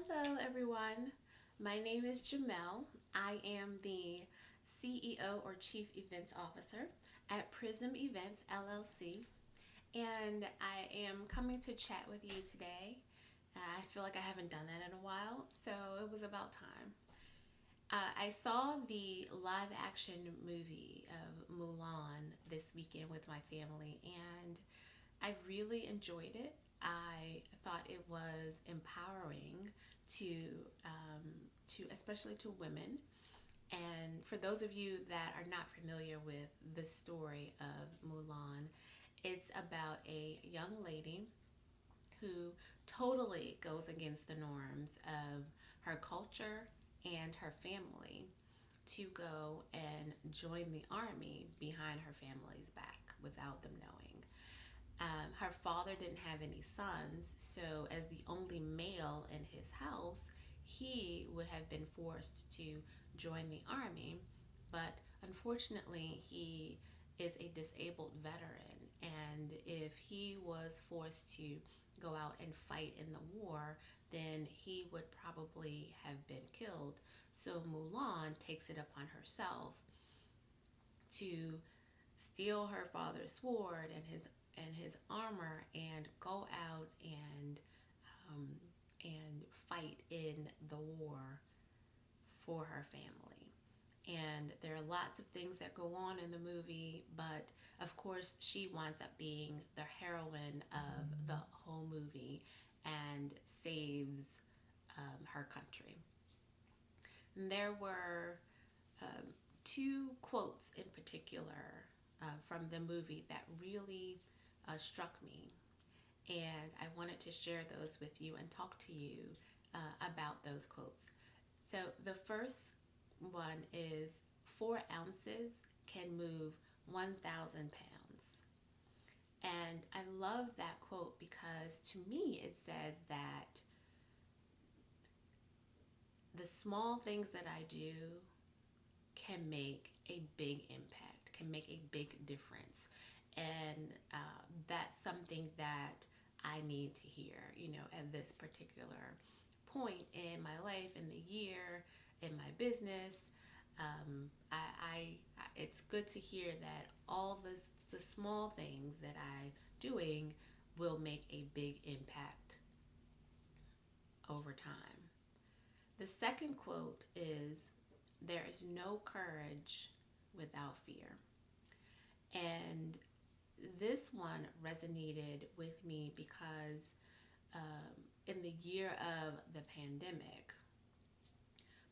Hello, everyone. My name is Jamel. I am the CEO or Chief Events Officer at Prism Events LLC, and I am coming to chat with you today. I feel like I haven't done that in a while, so it was about time. I saw the live action movie of Mulan this weekend with my family, and I really enjoyed it. I thought it was empowering to especially to women. And for those of you that are not familiar with the story of Mulan, it's about a young lady who totally goes against the norms of her culture and her family to go and join the army behind her family's back without them knowing. Her father didn't have any sons, so as the only male in his house, he would have been forced to join the army. But unfortunately, he is a disabled veteran, and if he was forced to go out and fight in the war, then he would probably have been killed. So Mulan takes it upon herself to steal her father's sword and his armor and go out um, and fight in the war for her family. And there are lots of things that go on in the movie, but of course, she winds up being the heroine of the whole movie and saves her country. And there were um, two quotes in particular from the movie that really struck me. And I wanted to share those with you and talk to you about those quotes. So the first one is 4 ounces can move 1,000 pounds. And I love that quote because to me it says that the small things that I do can make a big impact, can make a big difference. And that's something that I need to hear, at this particular point in my life, in the year, in my business. It's good to hear that all the small things that I'm doing will make a big impact over time. The second quote is, there is no courage without fear. And this one resonated with me because in the year of the pandemic,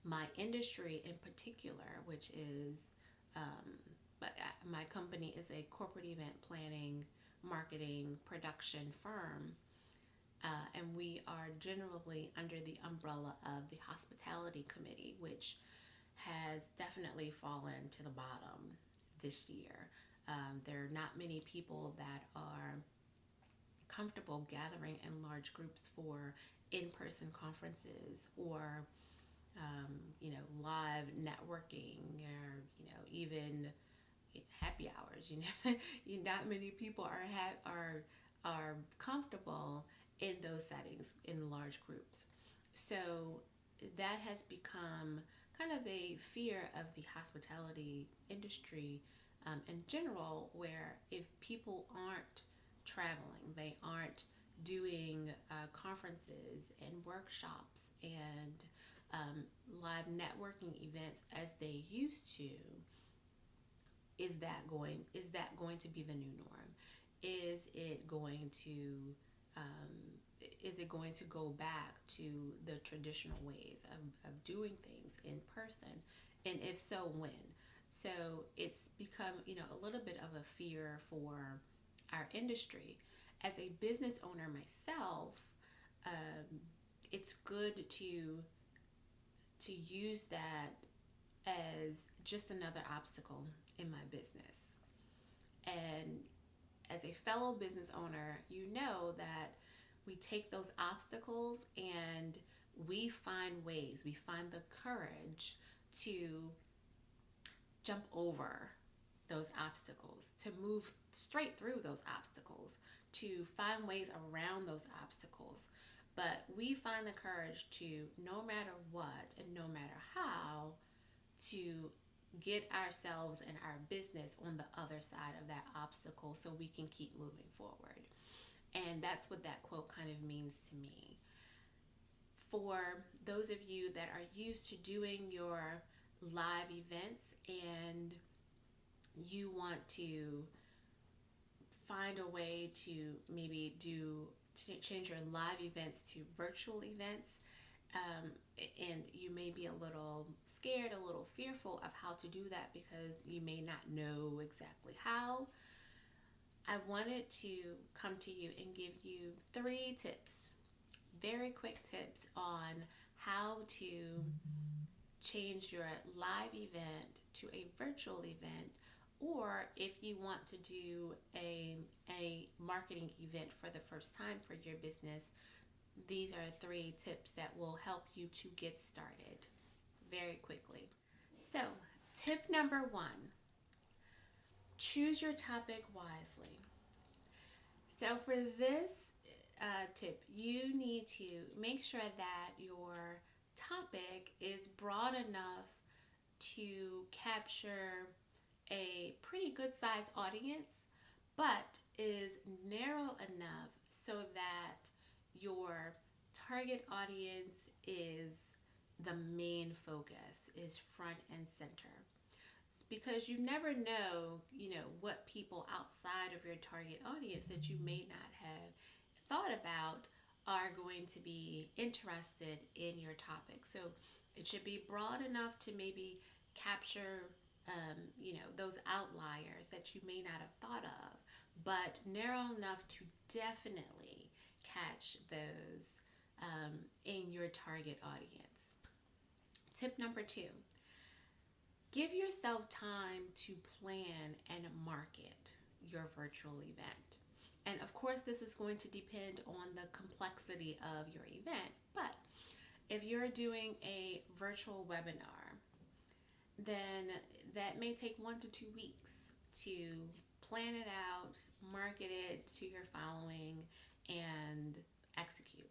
my industry in particular, which is, but my company is a corporate event planning, marketing, production firm, and we are generally under the umbrella of the hospitality committee, which has definitely fallen to the bottom this year. There are not many people that are comfortable gathering in large groups for in-person conferences or live networking or even happy hours. Not many people are comfortable in those settings in large groups. So that has become kind of a fear of the hospitality industry in general, where if people aren't traveling, they aren't doing conferences and workshops and live networking events as they used to, is that going to be the new norm? Is it going to is it going to go back to the traditional ways of doing things in person? And if so, when? So it's become, a little bit of a fear for our industry. As a business owner myself, it's good to use that as just another obstacle in my business. And as a fellow business owner, you know that we take those obstacles and we find the courage to jump over those obstacles, to move straight through those obstacles, to find ways around those obstacles. But we find the courage to, no matter what and no matter how, to get ourselves and our business on the other side of that obstacle so we can keep moving forward. And that's what that quote kind of means to me. For those of you that are used to doing your live events and you want to find a way to maybe change your live events to virtual events, and you may be a little scared, a little fearful of how to do that because you may not know exactly how. I wanted to come to you and give you 3 tips, very quick tips on how to change your live event to a virtual event, or if you want to do a marketing event for the first time for your business, these are 3 tips that will help you to get started very quickly. So, tip number 1, choose your topic wisely. So, for this tip, you need to make sure that your topic is broad enough to capture a pretty good sized audience, but is narrow enough so that your target audience is the main focus, is front and center. Because you never know, what people outside of your target audience that you may not have thought about are going to be interested in your topic. So it should be broad enough to maybe capture, those outliers that you may not have thought of, but narrow enough to definitely catch those in your target audience. Tip number 2, give yourself time to plan and market your virtual event. And of course, this is going to depend on the complexity of your event. But if you're doing a virtual webinar, then that may take 1 to 2 weeks to plan it out, market it to your following, and execute.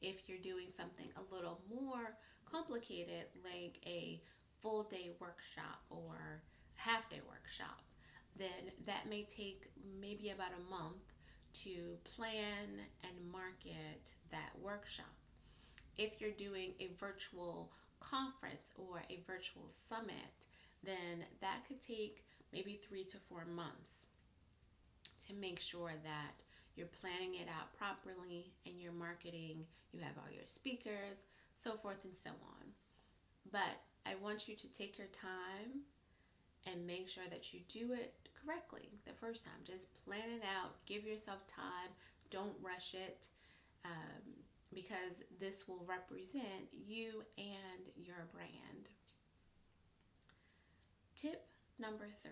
If you're doing something a little more complicated, like a full day workshop or half day workshop, then that may take maybe about a month to plan and market that workshop. If you're doing a virtual conference or a virtual summit, then that could take maybe 3 to 4 months to make sure that you're planning it out properly and you're marketing, you have all your speakers, so forth and so on. But I want you to take your time and make sure that you do it correctly the first time. Just plan it out, give yourself time, don't rush it, because this will represent you and your brand. Tip number 3,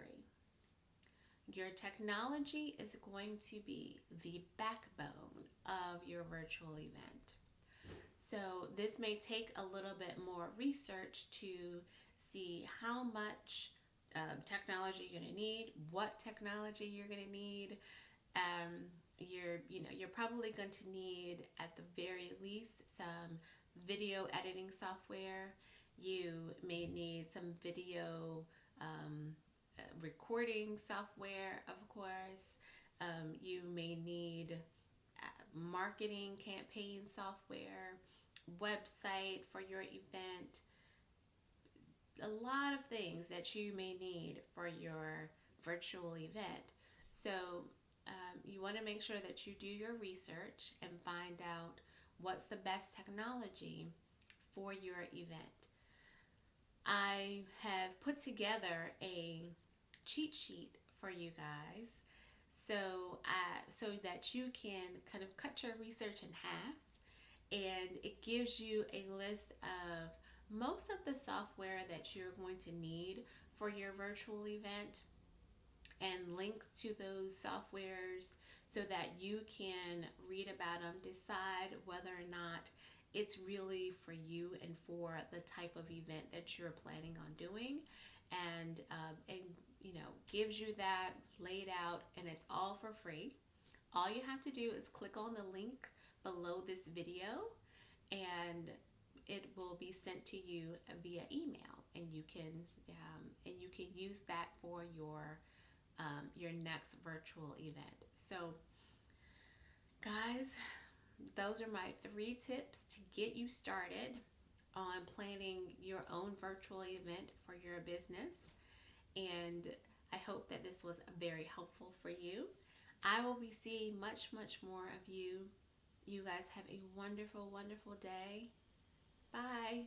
your technology is going to be the backbone of your virtual event. So this may take a little bit more research to see how much technology you're going to need, what technology you're going to need. You're probably going to need, at the very least, some video editing software. You may need some video recording software, of course. You may need marketing campaign software, website for your event, a lot of things that you may need for your virtual event. So you want to make sure that you do your research and find out what's the best technology for your event. I have put together a cheat sheet for you guys so that you can kind of cut your research in half, and it gives you a list of most of the software that you're going to need for your virtual event and links to those softwares so that you can read about them, decide whether or not it's really for you and for the type of event that you're planning on doing, and gives you that laid out, and it's all for free. All you have to do is click on the link below this video, and it will be sent to you via email, and you can use that for your next virtual event. So, guys, those are my 3 tips to get you started on planning your own virtual event for your business. And I hope that this was very helpful for you. I will be seeing much, much more of you. You guys have a wonderful, wonderful day. Bye.